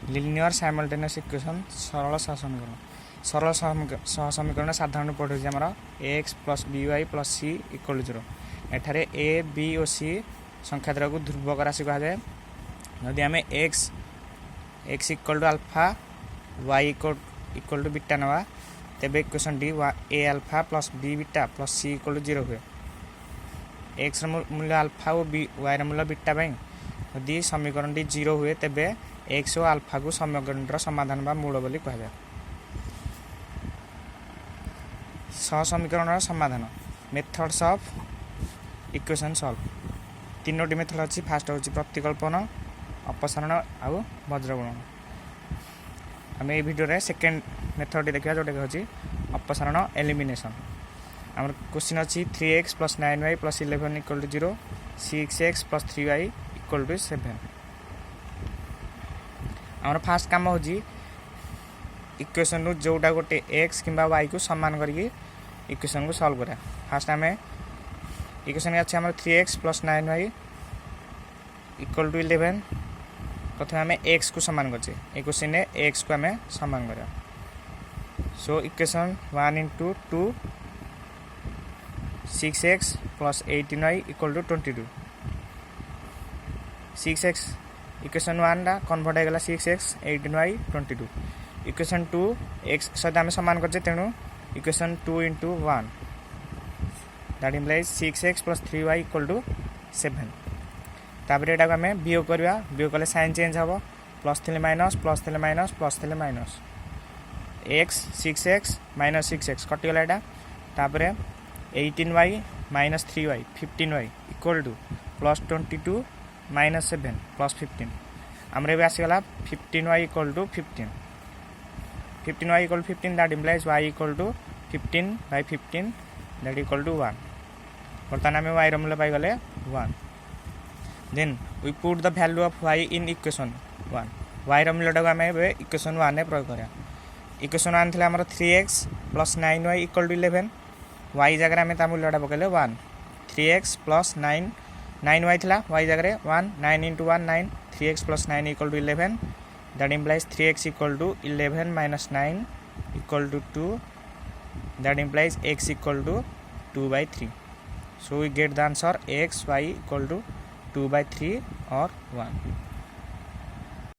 Linear simultaneous equation सरल सहसमीकरण साधारण पढ़े आमर x plus b y plus c equal 0 एठारे ए बी और सी संख्या को ध्रुवक राशि कह जाए। जदि आम x equal to alpha y equal to beta नवा तेरे इक्वेशन डी a alpha plus b beta plus c equal to 0 हुए। एक्स मूल्य अल्फा और बी वाई मूल्य बीटा यदि समीकरण टी 0 हुए तेबे एक्स और अल्फा को समीकरण समाधान बा मूल बोली कह जाए। सहसमीकरण समाधान मेथड्स ऑफ इक्वेशन सॉल्व तीनोटी मेथड अच्छी। फास्ट हूँ प्रतिकल्पन अपसारण आउ वज्रगुणन। आम ये भिडियो सेकेंड मेथड देखा जोटा कि अपसारण एलिमिनेशन। आम क्वेश्चन अच्छी 3x plus 9y plus 11 equal to 0 6x plus 3y equal to 7। आम फास्ट काम हो इक्वेशन जोटा गोटे x कि y को सामान करके इक्वेशन को सॉल्व करा। फास्ट आम इक्वेशन अच्छे आम 3x plus 9y equal to 11 प्रथम आम x को सामान करचे क्वेश्चन x को आम सामान करा। So equation 1 into 2 6x plus 18y equal to 22 6x equation 1 टा कन्वर्ट होगा 6x 18y 22 इक्वेशन 2 x सहित आम सामान करचे तेणु equation 2 into 1 that implies 6x plus 3y equal to 7। तापर यहाँ आम वियोग करवा वियोग कले साइन चेंज हम प्लस थे माइनस प्लस थे माइनस प्लस थे minus x 6x minus 6x कटिगला यहाँ। तापर 18y minus 3y 15y equal to plus 22 minus 7 plus 15 आमर ए आसीगला 15y equal to 15 15y equal to 15 that implies y equal to 15 by 15 that equal to 1। बर्तमान आम y मूल्य पाईगले 1। Then we put the value of y in equation 1 y मूल्यटा को आम इक्वेशन 1 में प्रयोग करा। इक्वेशन 1 थी आम 3x plus 9y equal to 11 y जगह आम ता मूल्यटा पकड़े 1 3x प्लस 9y थी y जगह 1 9 into 1 9 3x plus 9 equal to 11 that implies 3x equal to 11 minus 9 equal to 2 that implies x equal to 2/3। So we get the answer x y equal to 2/3 और 1।